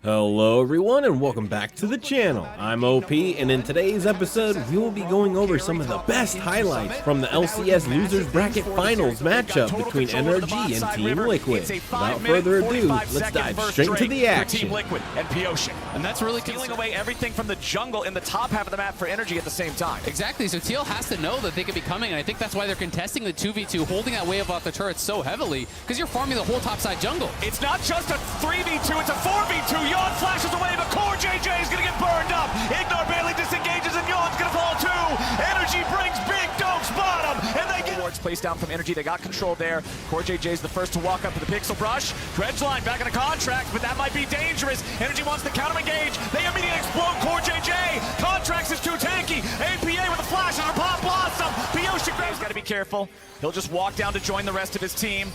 Hello everyone and welcome back to the channel. I'm OP, and in today's episode we will be going over some of the best highlights from the LCS Losers Bracket Finals matchup between NRG and Team Liquid. Without further ado, let's dive straight into the action. Team Liquid and P-Ocean. And that's really stealing away everything from the jungle in the top half of the map for NRG at the same time. Exactly, so Teal has to know that they could be coming, and I think that's why they're contesting the 2v2, holding that wave off the turrets so heavily, because you're farming the whole topside jungle. It's not just a 3v2, it's a 4v2. Yawn flashes away, but Core JJ is going to get burned up. Ignore barely disengages, and Yawn's going to fall too. NRG brings big dogs bottom, and they get wards placed down from NRG. They got control there. Core JJ is the first to walk up to the pixel brush. Dredgeline back in a contract, but that might be dangerous. NRG wants to counter engage. They immediately explode Core JJ. Contracts is too tanky. APA with the flash and a pop blossom. P-Ocean grabs. Got to be careful. He'll just walk down to join the rest of his team.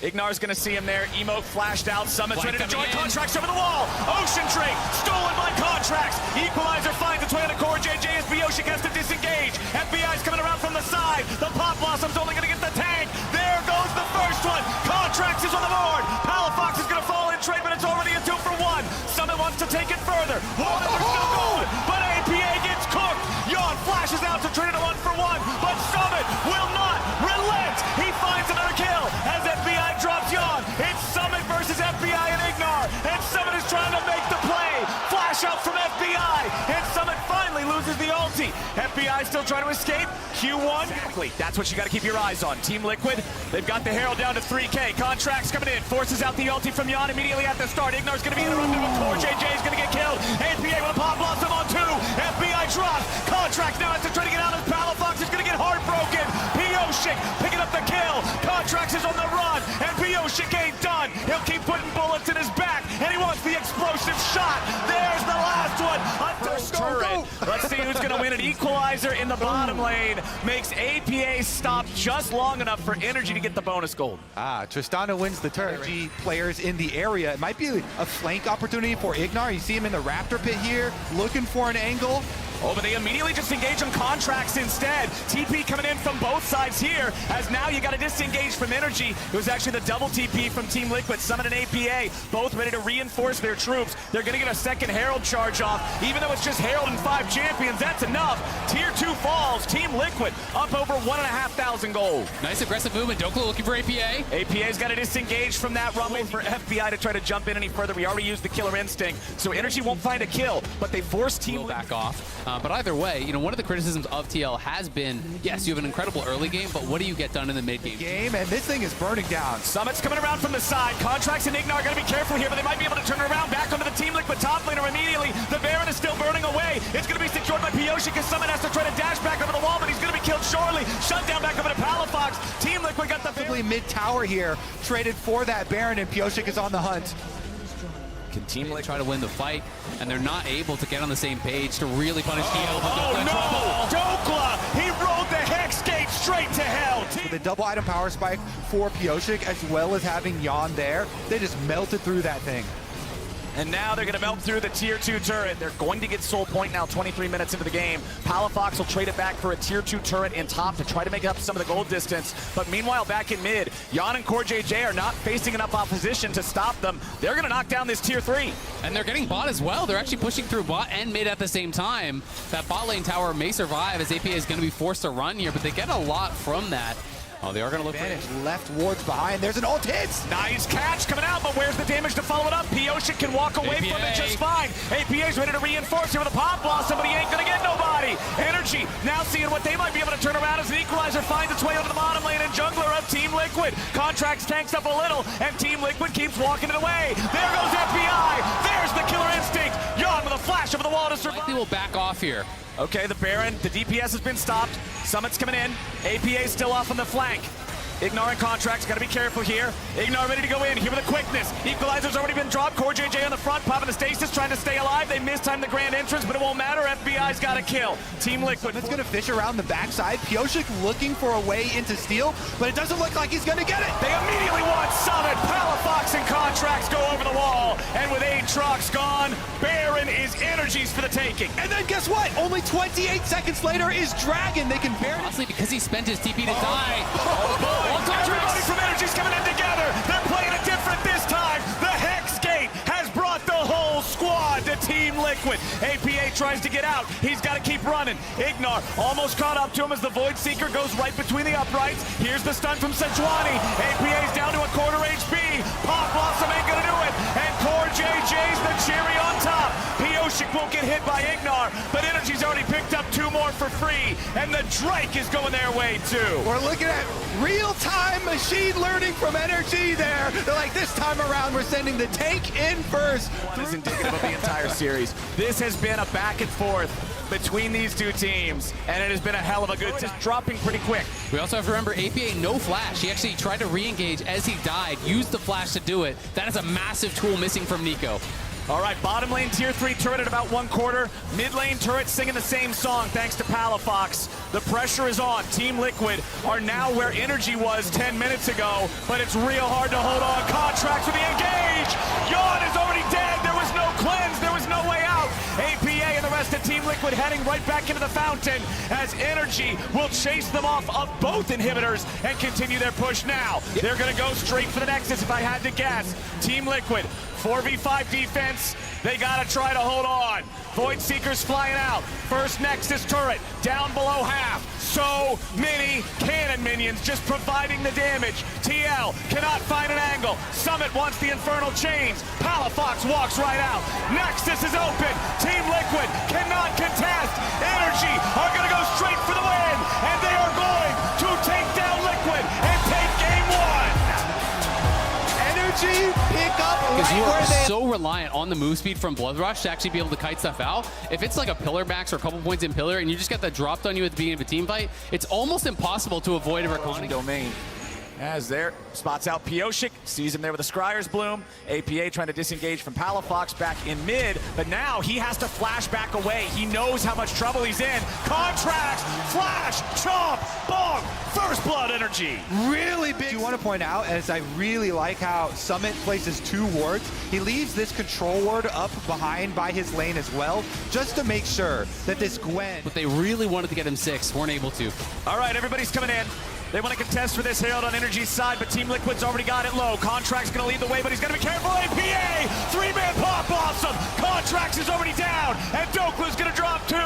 Ignar's gonna see him there. Emote flashed out. Summit's ready to join. Contracts over the wall. Ocean Drake stolen by Contracts. Equalizer finds its way into Core JJ as P-Ocean has to disengage. FBI's coming around from the side. The pop blossom's only gonna get the tank. There goes the first one. Contracts is on the board. Palafox is gonna fall in trade, but it's already a 2-for-1. Summit wants to take it further. They're still going, but APA gets cooked. Yawn flashes out to trade it a 1-for-1, but Summit will not relent. He finds another kill as FBI drops Yawn. It's Summit versus FBI and Ignar, and Summit is trying to make the play. Flash out from FBI, and Summit finally loses the ulti. FBI still trying to escape. Q1. Exactly. That's what you got to keep your eyes on. Team Liquid, they've got the Herald down to 3K. Contracts coming in, forces out the ulti from Yawn immediately at the start. Ignar's going to be interrupted, but Core JJ is going to get killed. APA with a pop blossom on 2. FBI drops. Contracts now has to try to get out as Palafox is going to get heartbroken. P-Ocean picking up the kill. Contracts is on the run, and P-Ocean ain't done. He'll keep putting bullets in his back, and he wants the explosive shot. There's the last one. Turret. Let's see who's going to win. An equalizer in the bottom lane makes APA stop just long enough for NRG to get the bonus gold. Tristana wins the turret. NRG players in the area. It might be a flank opportunity for Ignar. You see him in the Raptor pit here, looking for an angle. Oh, but they immediately just engage on Contracts instead. TP coming in from both sides here, as now you got to disengage from NRG. It was actually the double TP from Team Liquid. Summit and APA both ready to reinforce their troops. They're going to get a second Herald charge off. Even though it's just Herald and 5 champions, that's enough. Tier 2 falls. Team Liquid up over 1,500 gold. Nice aggressive movement. Dokla looking for APA. APA's got to disengage from that rumble for FBI to try to jump in any further. We already used the killer instinct, so NRG won't find a kill, but they force Team back off. But either way, you know, one of the criticisms of TL has been, yes, you have an incredible early game, but what do you get done in the mid game? And this thing is burning down. Summit's coming around from the side. Contracts and Ignar are going to be careful here, but they might be able to turn it around back onto the Team Liquid top laner immediately. The Baron is still burning away. It's going to be secured by P-Ocean because Summit has to try to dash back over the wall, but he's going to be killed shortly. Shut down back over to Palafox. Team Liquid got the mid-tower here, traded for that Baron, and P-Ocean is on the hunt. Can Team Liquid try to win the fight, and they're not able to get on the same page to really punish TL. Oh no! Dokla! He rolled the Hex Gate straight to hell! With the double item power spike for P-Ocean, as well as having Yawn there, they just melted through that thing. And now they're going to melt through the Tier 2 turret. They're going to get Soul Point now 23 minutes into the game. Palafox will trade it back for a Tier 2 turret in top to try to make up some of the gold distance. But meanwhile, back in mid, Yawn and Core JJ are not facing enough opposition to stop them. They're going to knock down this Tier 3. And they're getting bot as well. They're actually pushing through bot and mid at the same time. That bot lane tower may survive as APA is going to be forced to run here, but they get a lot from that. Oh, they are going to look for left wards behind. There's an ult hits. Nice catch coming out, but where's the damage to follow it up? P-Ocean can walk away from it just fine. APA's ready to reinforce here with a pop blossom, but he ain't going to get nobody. NRG now seeing what they might be able to turn around as an equalizer finds its way over the bottom lane, and jungler of Team Liquid. Contracts tanks up a little, and Team Liquid keeps walking it away. There goes FBI. There's the killer instinct. Yawn with a flash over the wall to survive. Likely will back off here. Okay, the Baron, the DPS has been stopped. Summit's coming in. APA still off on the flank. Ignar and Contracts, gotta be careful here. Ignar ready to go in, here with a quickness. Equalizer's already been dropped. Core JJ on the front, popping the stasis, trying to stay alive. They mistimed the grand entrance, but it won't matter. FBI's got a kill. Team Liquid. It's gonna fish around the backside. P-Ocean looking for a way into steal, but it doesn't look like he's gonna get it. They immediately want Summit. Palafox and Contracts go over the wall. And with 8 trucks gone, Baron is NRG's for the taking. And then guess what? Only 28 seconds later is Dragon. They can barely... Honestly, because he spent his TP to die. Everybody from NRG's coming in together. They're playing it different this time. The Hex Gate has brought the whole squad. Liquid. APA tries to get out. He's got to keep running. Ignar almost caught up to him as the Void Seeker goes right between the uprights. Here's the stun from Sejuani. APA's down to a quarter HP. Pop Blossom ain't gonna do it. And Core JJ's the cherry on top. Pioshik won't get hit by Ignar, but NRG's already picked up 2 more for free. And the Drake is going their way too. We're looking at real-time machine learning from NRG there. They're like, this time around, we're sending the tank in first. One is indicative of the entire series. This has been a back and forth between these two teams, and it has been a hell of a good, just dropping pretty quick. We also have to remember APA no flash. He actually tried to re-engage as he died, used the flash to do it. That is a massive tool missing from Nico. All right, bottom lane tier 3 turret at about 1/4. Mid lane turret singing the same song thanks to Palafox. The pressure is on. Team Liquid are now where NRG was 10 minutes ago, but it's real hard to hold on. Contracts with the engage. Yawn is already dead. There was no cleanse. There was no way out. APA and the rest of Team Liquid heading right back into the fountain as NRG will chase them off of both inhibitors and continue their push now. They're going to go straight for the Nexus if I had to guess. Team Liquid, 4v5 defense. They got to try to hold on. Void Seekers flying out. First Nexus turret down below half. So many cannon minions just providing the damage. TL cannot find an angle. Summit wants the Infernal Chains. Palafox walks right out. Nexus is open. Team Liquid cannot contest. NRG are going to go straight for the win. And they are going to take down Liquid and take game 1. NRG pick up Because right you where are they... so reliant on the move speed from Blood Rush to actually be able to kite stuff out. If it's like a pillar max or a couple points in pillar and you just get that dropped on you at the beginning of a team fight, it's almost impossible to avoid a Reckoning. Domain. As there, spots out Pioshik, sees him there with a Scryer's Bloom. APA trying to disengage from Palafox back in mid, but now he has to flash back away. He knows how much trouble he's in. Contracts, flash, chomp, bong, first blood NRG. Really big. You want to point out, as I really like how Summit places 2 wards, he leaves this control ward up behind by his lane as well, just to make sure that this Gwen... But they really wanted to get him 6, weren't able to. All right, everybody's coming in. They want to contest for this Herald on NRG's side, but Team Liquid's already got it low. Contract's going to lead the way, but he's going to be careful. APA, 3-man pop awesome. Contracts is already down, and Doklu's going to drop 2.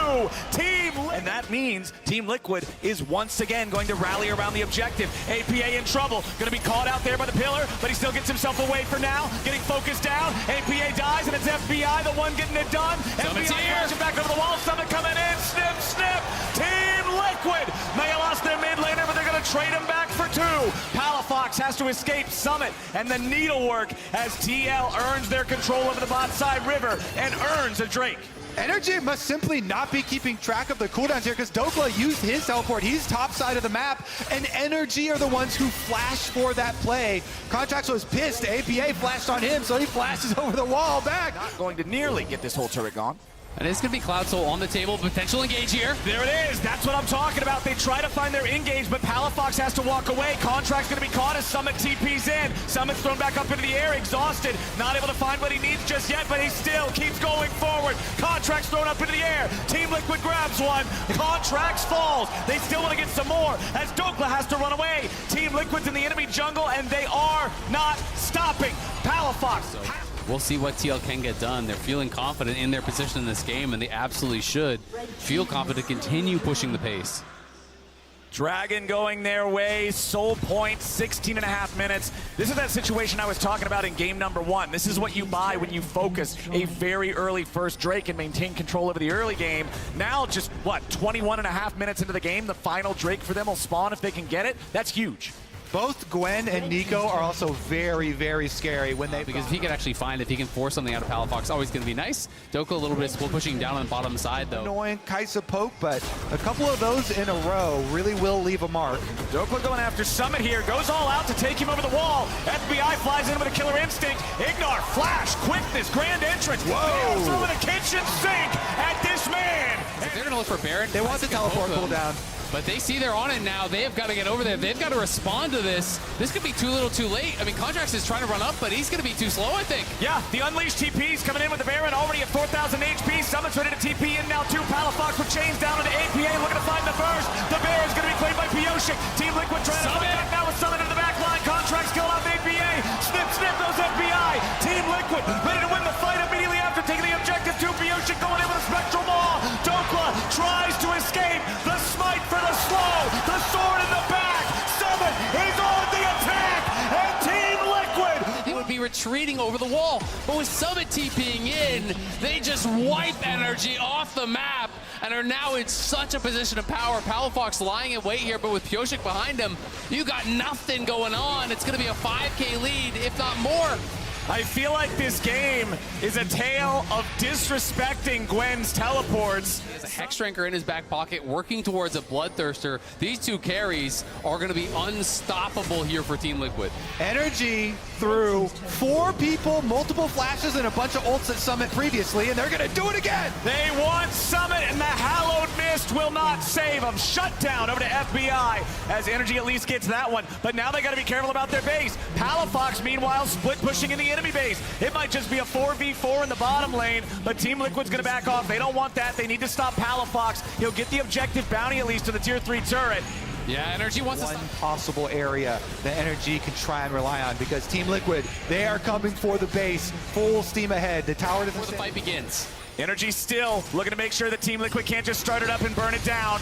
And that means Team Liquid is once again going to rally around the objective. APA in trouble, going to be caught out there by the pillar, but he still gets himself away for now. Getting focused down. APA dies, and it's FBI, the one getting it done. Summit's FBI here. crashing back over the wall. Summit coming in. Snip, snip. Team Liquid may have lost their mid laner, but they're going to trade him back for 2. Palafox has to escape Summit and the needlework as TL earns their control over the bot side river and earns a Drake. NRG must simply not be keeping track of the cooldowns here because Dokla used his teleport. He's top side of the map, and NRG are the ones who flashed for that play. Contracts was pissed. APA flashed on him, so he flashes over the wall back. Not going to nearly get this whole turret gone. And it's going to be Cloud Soul on the table, potential engage here. There it is. That's what I'm talking about. They try to find their engage, but Palafox has to walk away. Contract's going to be caught as Summit TP's in. Summit's thrown back up into the air, exhausted. Not able to find what he needs just yet, but he still keeps going forward. Contract's thrown up into the air. Team Liquid grabs one. Contracts falls. They still want to get some more as Dokla has to run away. Team Liquid's in the enemy jungle, and they are not stopping. Palafox. We'll see what TL can get done. They're feeling confident in their position in this game, and they absolutely should feel confident to continue pushing the pace. Dragon going their way, Soul Point, 16.5 minutes. This is that situation I was talking about in game number 1. This is what you buy when you focus a very early first Drake and maintain control over the early game. Now just, what, 21.5 minutes into the game, the final Drake for them will spawn if they can get it. That's huge. Both Gwen and Nico are also very, very scary when they... Because if he can actually find, if he can force something out of Palafox, always going to be nice. Dokla a little bit still pushing down on the bottom side, though. Annoying Kaisa poke, but a couple of those in a row really will leave a mark. Dokla going after Summit here, goes all out to take him over the wall. FBI flies in with a killer instinct. Ignar, flash, quickness, grand entrance. Whoa! Through with a kitchen sink at this man. If they're going to look for Baron, They want the teleport cooldown. But they see they're on it now. They have got to get over there. They've got to respond to this. This could be too little too late. I mean, Contracts is trying to run up, but he's going to be too slow, I think. Yeah, the Unleashed TP's coming in with the Baron already at 4,000 HP. Summit's ready to TP in now too. Palafox with chains down into APA, looking to find the burst. The Baron's going to be played by Pioshik. Team Liquid trying to fight back now with Summit in the back line. Contracts kill off APA. Snip, snip, goes FBI. Team Liquid ready to win the fight immediately after taking the objective. Pioshik going retreating over the wall. But with Summit TPing in, they just wipe NRG off the map and are now in such a position of power. Palafox lying in wait here, but with Pyosik behind him, you got nothing going on. It's going to be a 5K lead, if not more. I feel like this game is a tale of disrespecting Gwen's teleports. He has a Hexdrinker in his back pocket, working towards a Bloodthirster. These two carries are going to be unstoppable here for Team Liquid. NRG threw 4 people, multiple flashes, and a bunch of ults at Summit previously, and they're going to do it again. They want Summit, and the Hallowed Mist will not save them. Shut down over to FBI as NRG at least gets that one. But now they got to be careful about their base. Palafox, meanwhile, split pushing in the enemy base. It might just be a 4v4 in the bottom lane, but Team Liquid's going to back off. They don't want that. They need to stop Palafox. He'll get the objective bounty at least to the tier 3 turret. Yeah, NRG wants One to stop. possible area that NRG can try and rely on, because Team Liquid, they are coming for the base, full steam ahead. The tower Before the fight begins. NRG still looking to make sure that Team Liquid can't just start it up and burn it down.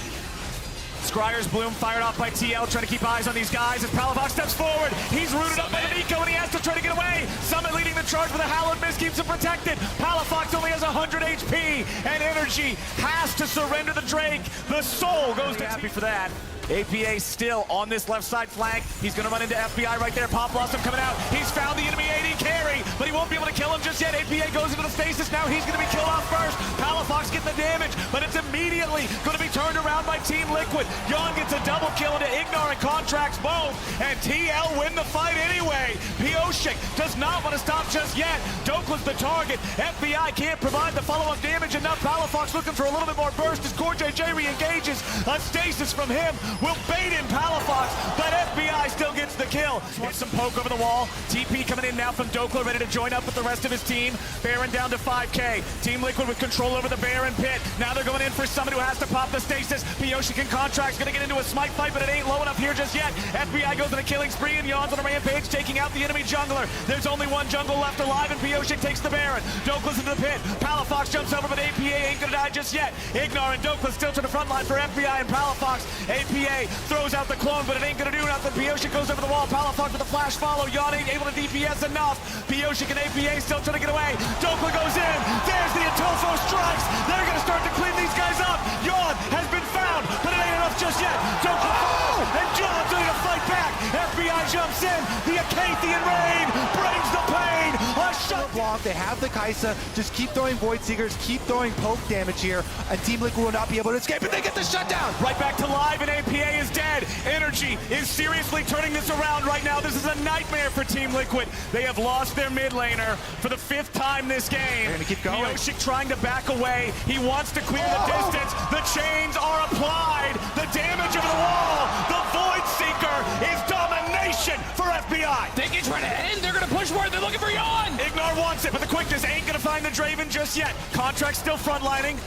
Scryer's Bloom fired off by TL, trying to keep eyes on these guys as Palafox steps forward. He's rooted up by the Nico, and he has to try to get away. Summit leading the charge with a Hallowed Mist, keeps him protected. Palafox only has 100 HP, and NRG has to surrender the Drake. The soul goes to happy for that. APA still on this left side flank. He's going to run into FBI right there. Pop Blossom coming out. He's found the enemy AD carry, but he won't be able to kill him just yet. APA goes into the stasis. Now he's going to be killed off first. Palafox getting the damage, but it's immediately going to be turned around by Team Liquid. Yon gets a double kill into Ignore and contracts both, and TL win the fight anyway. Pyosik does not want to stop just yet. Dokla's the target. FBI can't provide the follow-up damage enough. Palafox looking for a little bit more burst as CoreJJ re-engages. A stasis from him will bait in Palafox, but FBI still gets the kill. Wants some poke over the wall. TP coming in now from Dokla, ready to join up with the rest of his team. Baron down to 5K. Team Liquid with control over the Baron pit. Now they're going in for someone who has to pop the stasis. Pyosik and Contract's gonna get into a smite fight, but it ain't low enough here just yet. FBI goes on a killing spree and Yawns on a rampage, taking out the enemy jungler. There's only one jungle left alive, and Pyosik takes the Baron. Dokla's into the pit. Palafox jumps over, but APA ain't gonna die just yet. Ignore and Dokla still to the front line for FBI and Palafox. APA throws out the clone, but it ain't gonna do nothing. Pyosik goes over the wall. Palafox with a flash follow. Yon ain't able to DPS enough. Pyosik and APA still trying to get away. Dokla goes in. There's the Atolfo strikes. They're gonna start to clean these guys up. Yon has been found, but it ain't enough just yet. Dokla falls, and John's ready to fight back. FBI jumps in. The Acathian rain brings the pain. A shot block. They have the Kai'Sa. Just keep throwing Void Seekers. Keep throwing poke damage here, and Team Liquid will not be able to escape, but they get the shutdown. Right back to live, and APA is dead. NRG is seriously turning this around right now. This is a nightmare for Team Liquid. They have lost their mid laner for the 5th time this game. They're gonna keep going. Pyosik trying to back away. He wants to clear the distance. The chains are applied. The damage over the wall. The Void Seeker is domination for FBI. They can try to end. They're going to push forward. They're looking for Yon. Ignore wants it, but the quickness ain't gonna find the Draven just yet. Contract still frontlining.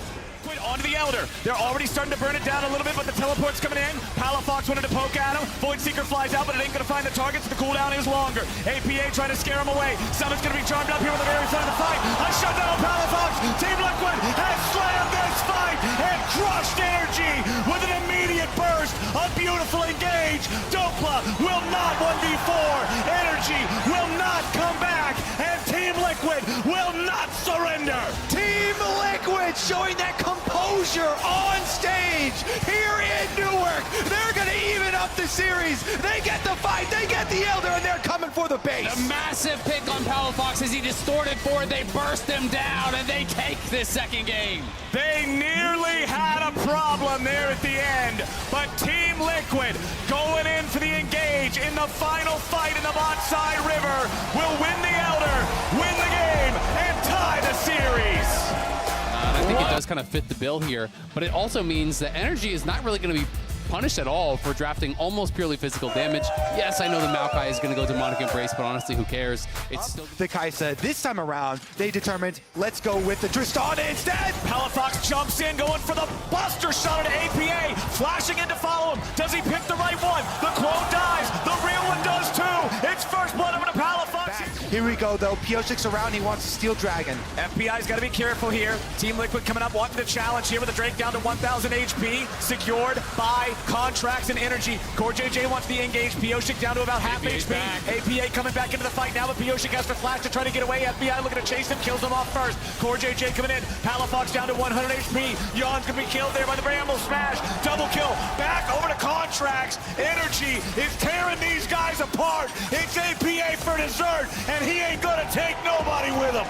Onto the Elder. They're already starting to burn it down a little bit, but the teleport's coming in. Palafox wanted to poke at him. Void Seeker flies out, but it ain't going to find the targets. The cooldown is longer. APA trying to scare him away. Summit's going to be charmed up here with the very front of the fight. A shutdown on Palafox. Team Liquid has slammed this fight and crushed NRG with an immediate burst. A beautiful engage. Dokla will not 1v4. NRG will not come back, and Team Liquid will not surrender. Team Liquid showing that composure on stage here in Newark. They're going to even up the series. They get the fight, they get the Elder, and they're coming for the base. A massive pick on Palafox as he distorted forward. They burst him down, and they take this second game. They nearly had a problem there at the end, but Team Liquid going in for the engage in the final fight in the Bonsai River will win the Elder, win the game, and tie the series. I think it does kind of fit the bill here, but it also means that NRG is not really going to be punished at all for drafting almost purely physical damage. Yes, I know the Maokai is going to go Demonic Embrace, but honestly, who cares? It's still the Kai'Sa. This time around, they determined, let's go with the Tristana instead. Palafox jumps in, going for the buster shot at APA, flashing in to follow him. Does he pick the right one? The clone dies. The real one does too. It's first blood over to Palafox. Here we go, though. Pioshik's around. He wants to steal Dragon. FBI's got to be careful here. Team Liquid coming up, wanting to challenge here with the Drake down to 1,000 HP. Secured by Contracts and Energy. CoreJJ wants the engage. Pioshik down to about half HP. APA coming back into the fight now, but Pioshik has to flash to try to get away. FBI looking to chase him, kills him off first. CoreJJ coming in. Palafox down to 100 HP. Yon's going to be killed there by the Bramble Smash. Double kill. Back over to Contracts. Energy is tearing these guys apart. It's APA for dessert, and he ain't gonna take nobody with him.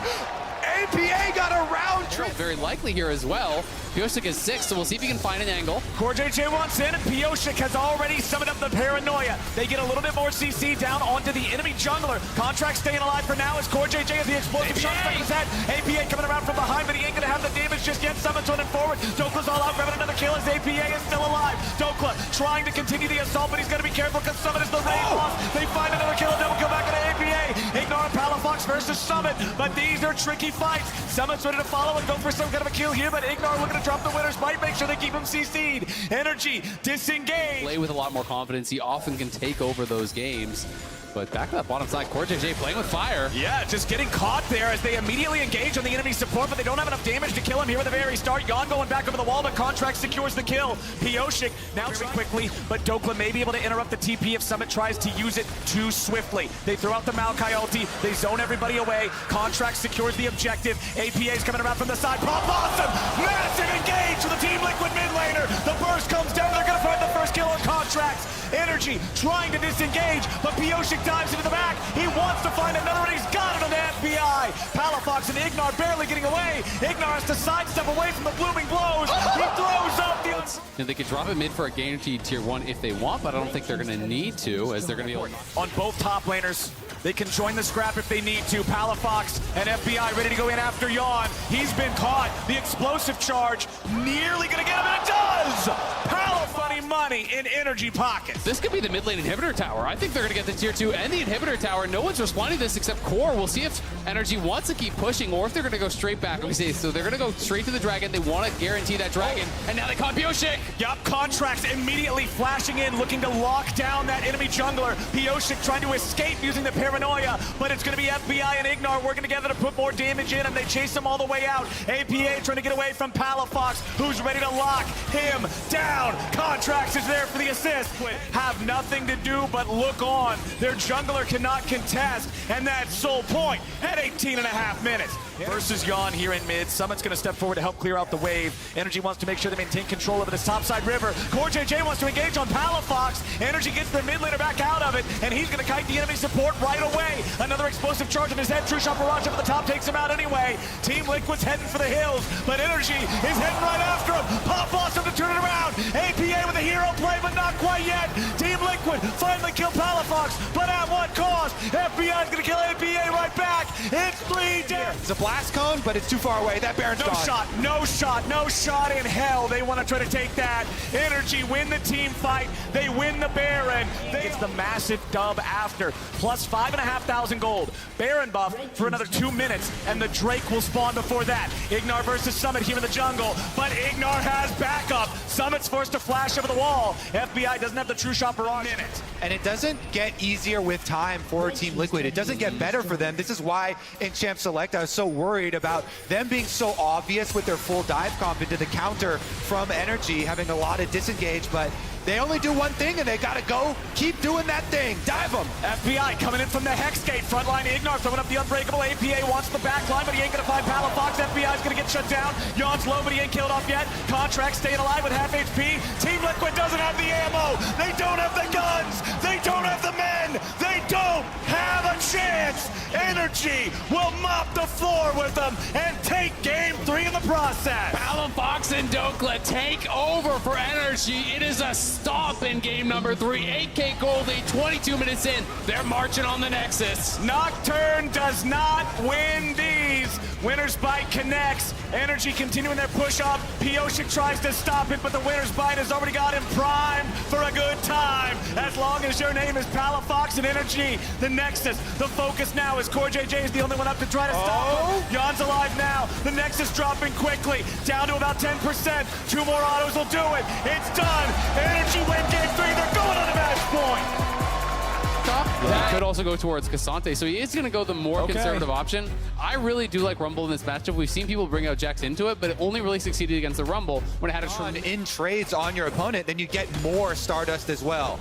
APA got a round trip. Very likely here as well. Pioshik is 6, so we'll see if he can find an angle. CoreJJ wants in, and Pioshik has already summoned up the paranoia. They get a little bit more CC down onto the enemy jungler. Contract staying alive for now as CoreJJ has the explosive shot stuck in his head. APA coming around from behind, but he ain't gonna have the damage just yet. Summon's running forward. Dokla's all out, grabbing another kill as APA is still alive. Dokla trying to continue the assault, but he's gonna be careful because Summit is the raid boss. They find another kill, double kill back into APA. Ignore Palafox versus Summit, but these are tricky fights. Summit's ready to follow and go for some kind of a kill here, but Ignore looking to drop the winner's bite, make sure they keep him CC'd. Energy, disengage. Play with a lot more confidence. He often can take over those games. But back to that bottom side, CoreJJ playing with fire. Yeah, just getting caught there as they immediately engage on the enemy support, but they don't have enough damage to kill him here at the very start. Yon going back over the wall, but Contract secures the kill. Pioshik now quickly, but Dokla may be able to interrupt the TP if Summit tries to use it too swiftly. They throw out the Maokai ulti, they zone everybody away. Contract secures the objective. APA's coming around from the side. Pop awesome! Massive engage for the Team Liquid mid laner. The burst comes down, they're gonna find the first kill on Contracts. Energy trying to disengage, but Pioshik dives into the back. He wants to find another, and he's got it on the FBI. Palafox and Ignar barely getting away. Ignar has to sidestep away from the blooming blows. He throws up the... And they could drop it mid for a guaranteed tier 1 if they want, but I don't think they're going to need to, as they're going to be able to... On both top laners. They can join the scrap if they need to. Palafox and FBI ready to go in after Yon. He's been caught. The explosive charge nearly going to get him, and it does! Palafunny money in Energy pockets. This could be the mid lane inhibitor tower. I think they're going to get the tier 2 and the inhibitor tower. No one's responding to this except Core. We'll see if Energy wants to keep pushing or if they're going to go straight back. Let me see. So they're going to go straight to the dragon. They want to guarantee that dragon. And now they caught Pioshik. Yup, Contracts immediately flashing in, looking to lock down that enemy jungler. Pioshik trying to escape using the paranoia, but it's going to be FBI and Ignar working together to put more damage in, and they chase him all the way out. APA trying to get away from Palafox, who's ready to lock him down. Contracts is there for the assist. Have nothing to do but look on. Their jungler cannot contest, and that's Soul Point at 18.5 minutes. Versus Yon here in mid. Summit's going to step forward to help clear out the wave. Energy wants to make sure they maintain control over this topside river. CoreJJ wants to engage on Palafox. Energy gets their mid laner back out of it, and he's going to kite the enemy support right away. Another explosive charge in his head. True Shot Barrage up at the top takes him out anyway. Team Liquid's heading for the hills, but Energy is heading right after him. Pop awesome to turn it around. APA with a hero play, but not quite yet. Team Liquid finally kill Palafox, but at what cost? FBI's going to kill APA right back. It's 3 dead. It's a blast cone, but it's too far away. That Baron's gone. No shot in hell. They want to try to take that. Energy win the team fight. They win the Baron. It's the massive dub after. Plus 5,500 gold. Baron buff for another 2 minutes, and the Drake will spawn before that. Ignar versus Summit here in the jungle, but Ignar has backup. Summit's forced to flash over the wall. FBI doesn't have the True Shot Barrage in it. And it doesn't get easier with time for Team Liquid. It doesn't get better for them. This is why in Champ Select I was so worried about them being so obvious with their full dive comp into the counter from Energy, having a lot of disengage, but they only do one thing, and they gotta go keep doing that thing. Dive them. FBI coming in from the Hex Gate. Frontline Ignar throwing up the unbreakable. APA wants the back line, but he ain't gonna find Palafox. FBI's gonna get shut down. Yon's low, but he ain't killed off yet. Contract staying alive with half HP. Team Liquid doesn't have the ammo. They don't have the guns. They don't have the men. They don't have a chance. Energy will mop the floor with them and take game 3 in the process. Palafox and Dokla take over for Energy. It is a stomp in game number 3. 8K Goldie, 22 minutes in. They're marching on the Nexus. Nocturne does not win these. Winner's Bite connects. Energy continuing their push up. Pioshik tries to stop it, but the Winner's Bite has already got him primed for a good time. As long as your name is Palafox and Energy, the Nexus, the focus now is CoreJJ is the only one up to try to stop him. Yon's alive now. The Nexus dropping quickly, down to about 10%. 2 more autos will do it. It's done. Energy win game 3. They're going on the match point. Top He could also go towards Cassante, so he is going to go the more conservative option. I really do like Rumble in this matchup. We've seen people bring out Jax into it, but it only really succeeded against the Rumble when it had a in trades on your opponent, then you get more Stardust as well.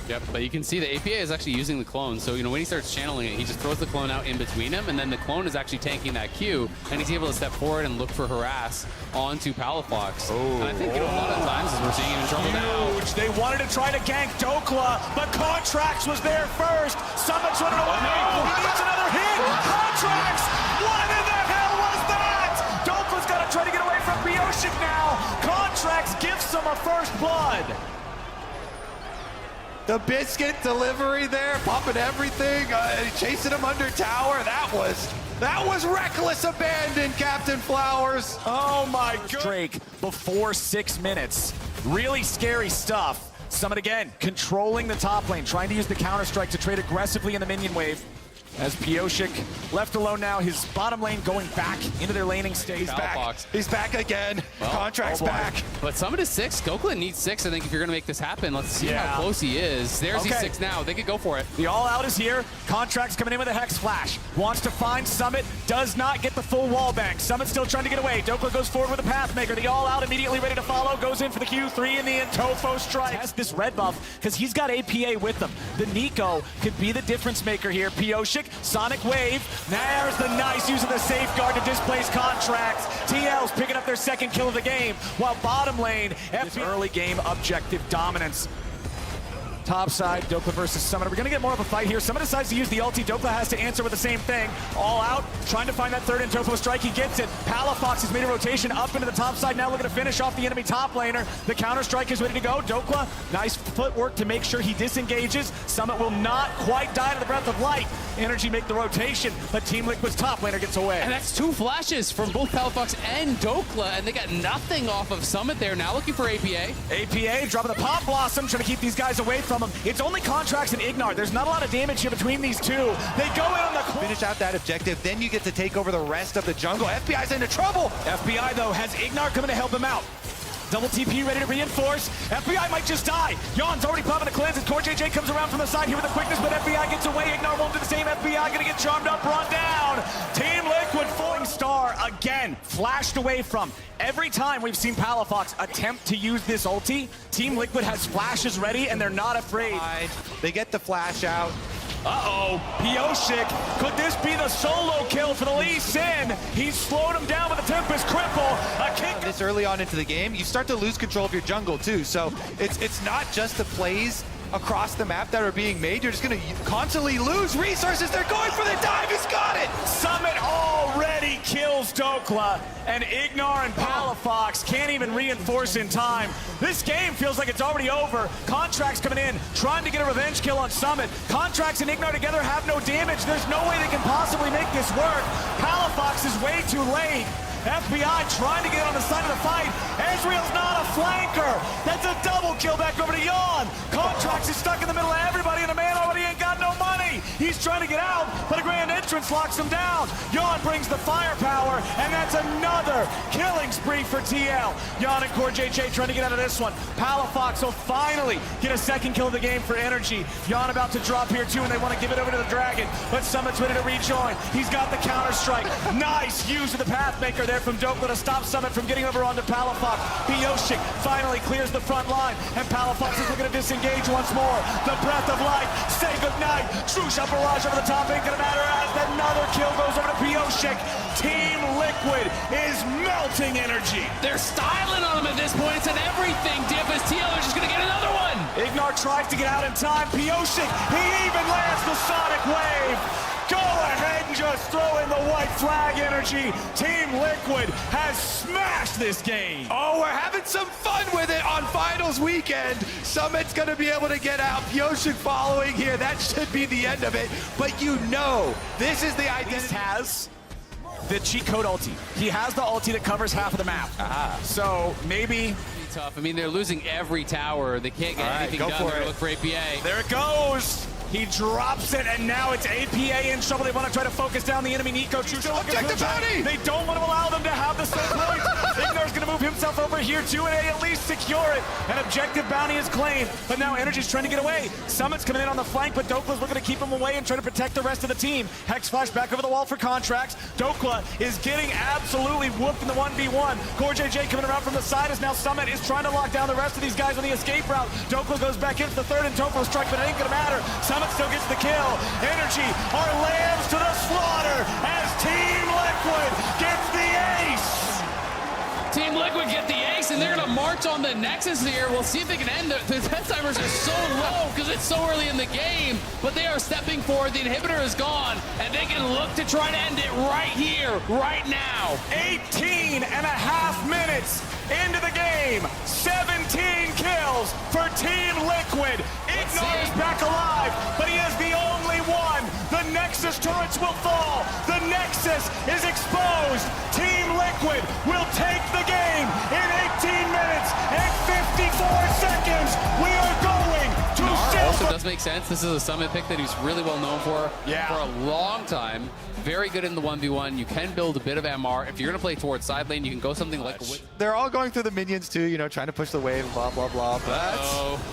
Yep, but you can see the APA is actually using the clone. So, when he starts channeling it, he just throws the clone out in between him, and then the clone is actually tanking that Q, and he's able to step forward and look for harass onto Palafox. And I think, a lot of times as we're seeing him in trouble now. They wanted to try to gank Dokla, but Contracts was there first. Summit's running away. He needs another hit. Contracts! What in the hell was that? Dokla's got to try to get away from Pioshik now. Contracts gives him a first blood. The biscuit delivery there, pumping everything, chasing him under tower. That was reckless abandon, Captain Flowers. Oh my God. Drake before 6 minutes. Really scary stuff. Summit again, controlling the top lane, trying to use the counter-strike to trade aggressively in the minion wave. As Pioshik left alone now, his bottom lane going back into their laning stage. He's back. He's back again. Well, Contracts back. But Summit is 6. Dokla needs 6, I think, if you're going to make this happen. Let's see how close he is. There's he's 6 now. They could go for it. The all-out is here. Contracts coming in with a Hex Flash. Wants to find Summit. Does not get the full wall bank. Summit still trying to get away. Dokla goes forward with a Pathmaker. The all-out immediately ready to follow. Goes in for the Q3 and the Tofo strike. Has this red buff because he's got APA with him. The Nico could be the difference maker here. Pioshik, Sonic Wave. There's the nice use of the safeguard to displace Contracts. TL's picking up their second kill of the game, while bottom lane, this early game objective dominance. Top side, Dokla versus Summit. We're going to get more of a fight here. Summit decides to use the ulti. Dokla has to answer with the same thing. All out, trying to find that third Tofo strike. He gets it. Palafox has made a rotation up into the top side. Now looking to finish off the enemy top laner. The counter strike is ready to go. Dokla, nice footwork to make sure he disengages. Summit will not quite die to the breath of light. NRG make the rotation, but Team Liquid's top laner gets away. And that's 2 flashes from both Palafox and Dokla, and they got nothing off of Summit there. Now looking for APA. APA dropping the Pop Blossom, trying to keep these guys away from him. It's only Contracts and Ignar. There's not a lot of damage here between these two. They go in on the finish out that objective, then you get to take over the rest of the jungle. FBI's into trouble. FBI, though, has Ignar coming to help him out. Double TP ready to reinforce. FBI might just die. Yon's already popping a cleanse as Core JJ comes around from the side here with the quickness, but FBI gets away. Ignar won't do the same. FBI gonna get charmed up, brought down. Team Liquid, Falling Star again, flashed away from. Every time we've seen Palafox attempt to use this ulti, Team Liquid has flashes ready and they're not afraid. They get the flash out. Uh-oh, Pioshik, could this be the solo kill for the Lee Sin? He's slowed him down with a Tempest Cripple, a kick. This early on into the game, you start to lose control of your jungle too, so it's not just the plays across the map that are being made. You're just gonna constantly lose resources. They're going for the dive, he's got it! Summit already kills Dokla, and Ignar and Palafox can't even reinforce in time. This game feels like it's already over. Contracts coming in, trying to get a revenge kill on Summit. Contracts and Ignar together have no damage. There's no way they can possibly make this work. Palafox is way too late. FBI trying to get on the side of the fight. Ezreal's not a flanker. That's a double kill back over to Yawn. Contracts is stuck in the middle of everybody, and the man already ain't got no money. He's trying to get out, but a grand entrance locks him down. Yawn brings the firepower, and that's another killing spree for TL. Yawn and Core JJ trying to get out of this one. Palafox will finally get a second kill of the game for NRG. Yawn about to drop here too, and they want to give it over to the Dragon, but Summit's ready to rejoin. He's got the counter strike. Nice use of the Pathmaker there from Dokla to stop Summit from getting over onto Palafox. Pioshik finally clears the front line, and Palafox is looking to disengage once more. The breath of life, say goodnight. True shot barrage over the top, ain't gonna matter as another kill goes over to Pioshik. Team Liquid is melting NRG. They're styling on him at this point. It's an everything dip as TL are just gonna get another one. Ignar tries to get out in time. Pioshik, he even lands the Sonic Wave. Go ahead and just throw in the white flag, NRG. Team Liquid has smashed this game. Oh, we're having some fun with it on finals weekend. Summit's gonna be able to get out. Pioshik following here. That should be the end of it. But you know, this is the identity. He has the cheat code ulti. He has the ulti that covers half of the map. So maybe tough. I mean, they're losing every tower. They can't get anything done. They're gonna look for APA. There it goes. He drops it, and now it's APA in trouble. They want to try to focus down the enemy Nico. Objective bounty! They don't want to allow them to have the same point. Ignar's going to move him himself over here to at least secure it. An objective bounty is claimed, but now NRG's trying to get away. Summit's coming in on the flank, but Dokla's looking to keep him away and try to protect the rest of the team. Hex flash back over the wall for Contracts. Dokla is getting absolutely whooped in the 1v1. CoreJJ coming around from the side as now Summit is trying to lock down the rest of these guys on the escape route. Dokla goes back into the third and Topro strike, but it ain't gonna matter. Summit still gets the kill. NRG are lambs to the slaughter as Team Liquid gets the ace. Team Liquid get the ace, and they're going to march on the Nexus here. We'll see if they can end it. The death timers are so low because it's so early in the game, but they are stepping forward. The inhibitor is gone, and they can look to try to end it right here, right now. 18 and a half minutes into the game. 17 kills for Team Liquid. Ignor is back alive, but he is the only one. The Nexus turrets will fall. The Nexus is exposed. Team Liquid will take the game in 18 minutes and 54 seconds. We are going to Also does make sense. This is a Summit pick that he's really well known for a long time. Very good in the 1v1. You can build a bit of MR. If you're going to play towards side lane, you can go something like... They're all going through the minions too, you know, trying to push the wave, blah, blah, blah. But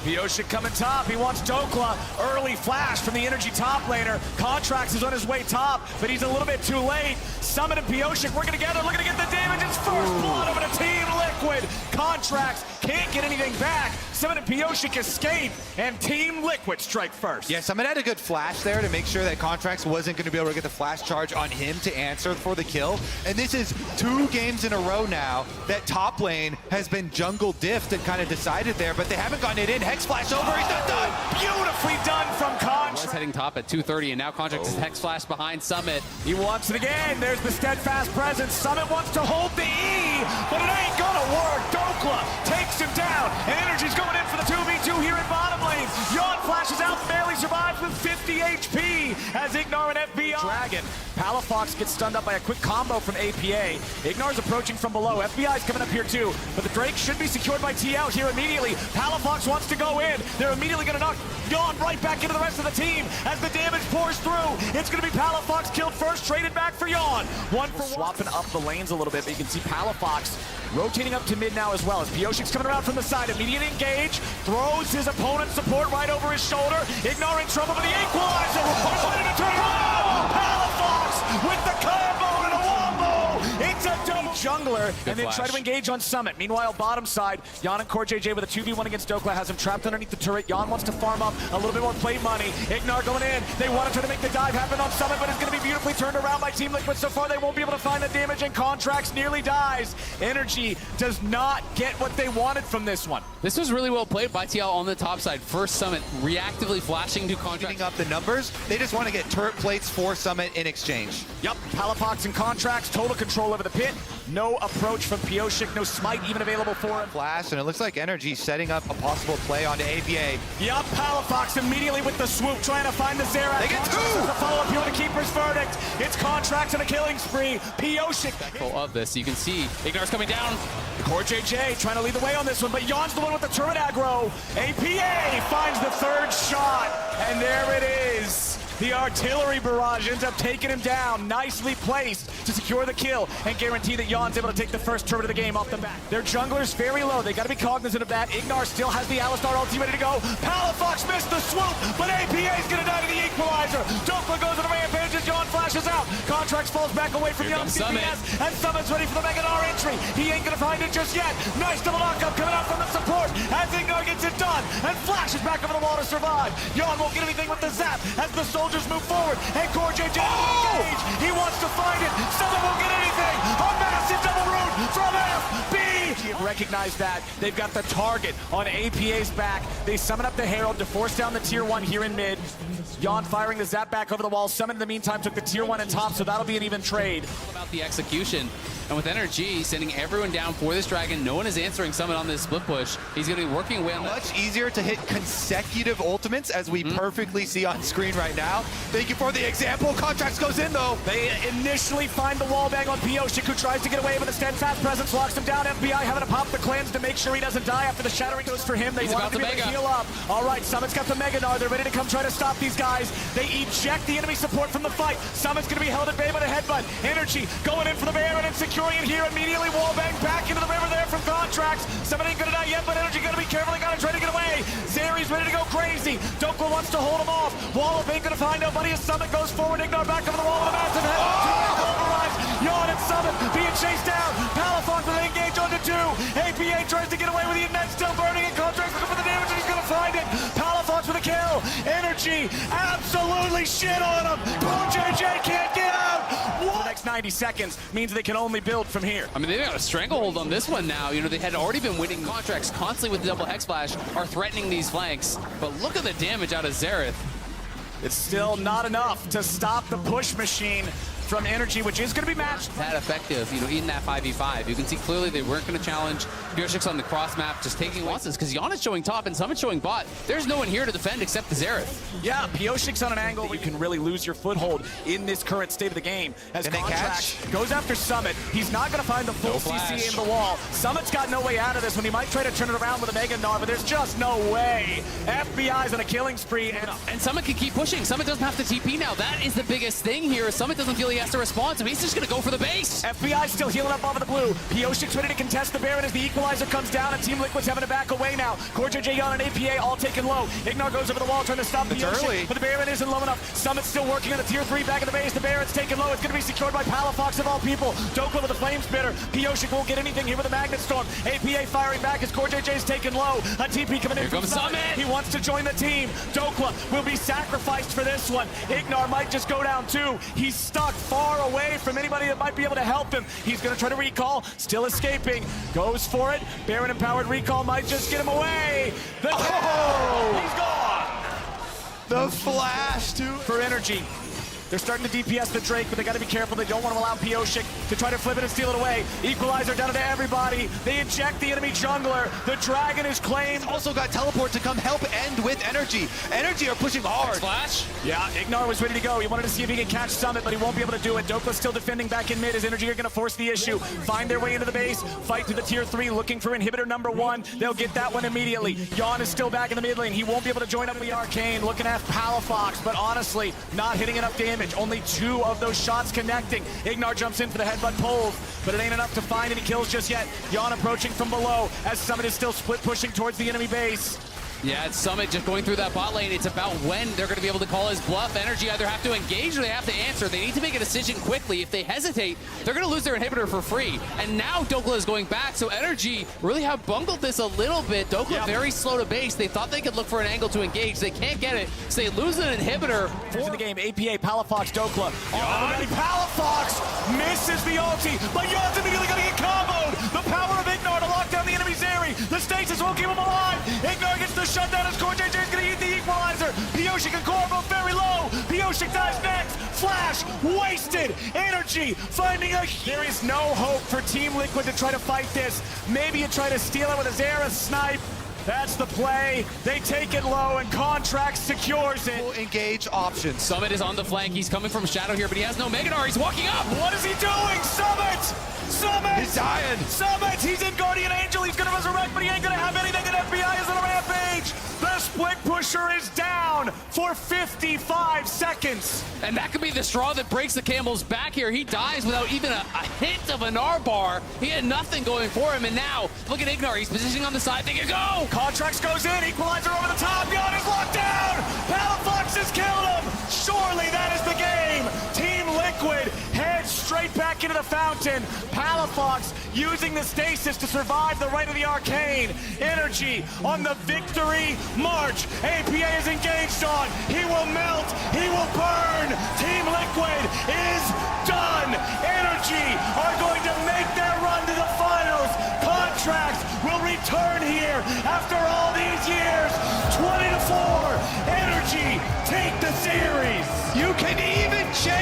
Pioshik coming top. He wants Dokla. Early flash from the NRG top laner. Contracts is on his way top, but he's a little bit too late. Summit and Pioshik working together, looking to get the damage. It's first blood over to Team Liquid. Contracts can't get anything back. Summit and Pioshik escape, and Team Liquid strike first. yeah, Summit had a good flash there to make sure that Contracts wasn't going to be able to get the flash charge on him to answer for the kill. And this is 2 games in a row now that top lane has been jungle diffed and kind of decided there, but they haven't gotten it in. Hex flash over, he's not done. Beautifully done from Contracts. Was heading top at 2:30, and now Contracts is Hex Flash behind Summit. He wants it again. There's the steadfast presence. Summit wants to hold the E, but it ain't gonna work. Dokla takes him down, and NRG's going in for the 2v2 here in bottom lane. Yawn flashes out, barely survives with 50 HP as Ignor and FBI. Dragon. Palafox gets stunned up by a quick combo from APA. Ignor's approaching from below. FBI's coming up here too, but the Drake should be secured by TL here immediately. Palafox wants to go in. They're immediately gonna knock Yawn right back into the rest of the team as the damage pours through. It's gonna be Palafox killed first, traded back for Yawn. One for swapping up the lanes a little bit, but you can see Palafox rotating up to mid now as well as Pioshik's coming around from the side. Immediate engage, throws his opponent's support right over his shoulder. Ignore in trouble with the equalizer. Ready to turn around. Palafox with the combo and a wombo. It's a double jungler, and then try to engage on Summit. Meanwhile, bottom side, Yawn and CoreJJ with a 2v1 against Dokla has him trapped underneath the turret. Yawn wants to farm up a little bit more play money. Ignor going in. They want to try to make the dive happen on Summit, but it's going to be beautifully turned around by Team Liquid. So far, they won't be able to find the damage, and Contracts nearly dies. NRG does not get what they wanted from this one. This was really well played by TL on the top side. First Summit reactively flashing to Contracts. Getting up the numbers, they just want to get turret plates for Summit in exchange. Yup, Palafox and Contracts, total control over the pit. No approach from Pioshik, no smite even available for him. Flash, and it looks like NRG setting up a possible play onto APA. Yup, Palafox immediately with the swoop, trying to find the Xerath. They get 2! The follow-up here with a keeper's verdict. It's Contracts and a killing spree. Pioshik. Of this, you can see Ignor's coming down. CoreJJ trying to lead the way on this one, but Yawn's the one with the turret aggro. APA finds the third shot, and there it is. The artillery barrage ends up taking him down. Nicely placed to secure the kill and guarantee that Yawn's able to take the first turret of the game off the bat. Their jungler's very low. They got to be cognizant of that. Ignor still has the Alistar ulti ready to go. Palafox missed the swoop, but APA's going to die to the equalizer. Dokla goes on a rampage as Yawn flashes out. Contracts falls back away from Yawn's CPS, and Summit's ready for the Megadar entry. He ain't going to find it just yet. Nice double knockup coming out from the support as Ignor gets it done and flashes back over the wall to survive. Yawn won't get anything with the zap as the soldiers move forward, and CoreJJ engage. He wants to find it. Summit won't get anything. A massive double root from FB. Recognize that. They've got the target on APA's back. They summon up the Herald to force down the tier 1 here in mid. Yawn firing the zap back over the wall. Summit in the meantime took the tier 1 in top, so that'll be an even trade. About the execution. And with NRG sending everyone down for this dragon, no one is answering Summit on this split push. He's going to be working away on that. Much easier to hit consecutive ultimates, as we perfectly see on screen right now. Thank you for the example. Contracts goes in, though. They initially find the wall bang on Pioshik, who tries to get away, but the steadfast presence locks him down. FBI having to pop the cleanse to make sure he doesn't die after the shattering goes for him. They want to be able to heal up. All right, Summit's got the Megadar. They're ready to come try to stop these guys. They eject the enemy support from the fight. Summit's going to be held at bay by the headbutt. NRG going in for the Baron and securing it here immediately. Wallbang back into the river there from God. contracts. Somebody ain't gonna die yet, but Energy gonna be careful. They gotta try to get away. Zeri's ready to go crazy. Dokla wants to hold him off. Wallop ain't gonna find nobody as Summit goes forward. Ignore back over the wall with a massive head. Yawn and Summit being chased down. Palafox with an engage onto 2. APA tries to get away with the net still burning, and Contracts looking for the damage, and he's gonna find it. Palafox with a kill. Energy absolutely shit on him. JJ can't get out. What? The next 90 seconds means they can only build from here. I mean, they've got a stranglehold on this one now. You know, they had already been winning contracts constantly with the double Hex Flash, are threatening these flanks. But look at the damage out of Xerath. It's still not enough to stop the push machine from Energy, which is going to be matched. That effective, you know, in that 5v5. You can see clearly they weren't going to challenge Pureshik's on the cross map, just taking losses, because Iana's showing top and Summit's showing bot. There's no one here to defend except the Xerath. Yeah, Pioshik's on an angle where you can really lose your foothold in this current state of the game. As Contract goes after Summit, he's not going to find the full CC in the wall. Summit's got no way out of this when he might try to turn it around with a Mega Gnar, but there's just no way. FBI's on a killing spree. And Summit can keep pushing. Summit doesn't have to TP now. That is the biggest thing here. Summit doesn't feel he has to respond, so he's just going to go for the base. FBI still healing up off of the blue. Pioshik's ready to contest the Baron as the equalizer comes down, and Team Liquid's having to back away now. CoreJJ, Yawn, and APA all taken low. Ignore goes over the wall trying to stop Pioshik, but the Baron isn't low enough. Summit's still working on the tier 3 back of the base. The Baron's taken low. It's going to be secured by Palafox of all people. Dokla with the flame spitter. Pioshik won't get anything here with the Magnet Storm. APA firing back as CoreJJ's taken low. A TP coming in from Summit. He wants to join the team. Dokla will be sacrificed for this one. Ignore might just go down too. He's stuck far away from anybody that might be able to help him. He's going to try to recall. Still escaping. Goes for it. Baron empowered recall might just get him away. He's gone. The flash for Energy. They're starting to DPS the Drake, but they got to be careful. They don't want to allow Pioshik to try to flip it and steal it away. Equalizer down to everybody. They eject the enemy jungler. The Dragon is claimed. Also got teleport to come help end with Energy. Energy are pushing hard. Flash. Yeah, Ignore was ready to go. He wanted to see if he could catch Summit, but he won't be able to do it. Dokla's still defending back in mid as Energy are going to force the issue. Find their way into the base. Fight to the tier 3, looking for inhibitor number 1. They'll get that one immediately. Yawn is still back in the mid lane. He won't be able to join up with the Arcane. Looking at Palafox, but honestly, not hitting enough damage. Only 2 of those shots connecting. Ignore jumps in for the headbutt pulls, but it ain't enough to find any kills just yet. Yawn approaching from below as Summit is still split pushing towards the enemy base. Yeah, it's Summit just going through that bot lane. It's about when they're going to be able to call his bluff. Energy either have to engage or they have to answer. They need to make a decision quickly. If they hesitate, they're going to lose their inhibitor for free. And now Dokla is going back, so Energy really have bungled this a little bit. Dokla very slow to base. They thought they could look for an angle to engage. They can't get it, so they lose an inhibitor. In the game, APA, Palafox, Dokla. Palafox misses the ulti, but Yawn's immediately going to get comboed. The power of Ignore to lock down the enemy Zeri. The stasis won't keep him alive. Ignore gets the shutdown as CoreJJ is going to eat the equalizer. Pioshik and Core both very low. Pioshik dies next. Flash wasted. Energy finding a... There is no hope for Team Liquid to try to fight this. Maybe you try to steal it with a Xerath snipe. That's the play. They take it low, and Contract secures it. Full engage options. Summit is on the flank. He's coming from Shadow here, but he has no Mega Gnar. He's walking up. What is he doing? Summit! Summit! He's dying. Summit! He's in Guardian Angel. He's going to resurrect, but he ain't going to have anything, and FBI is on a rampage. The split pusher is down for 55 seconds. And that could be the straw that breaks the camel's back here. He dies without even a hint of an R-bar. He had nothing going for him, and now, look at Ignore. He's positioning on the side. They can go! Contracts goes in. Equalizer over the top. Yawn is locked down. Palafox has killed him. Surely that is the game. Team Liquid heads straight back into the fountain. Palafox using the stasis to survive the right of the Arcane. Energy on the victory march. APA is engaged on. He will melt. He will burn. Team Liquid is done. Energy are going to make their run to the finals. Contracts will return here after all these years. 20-4. Energy take the series. You can even change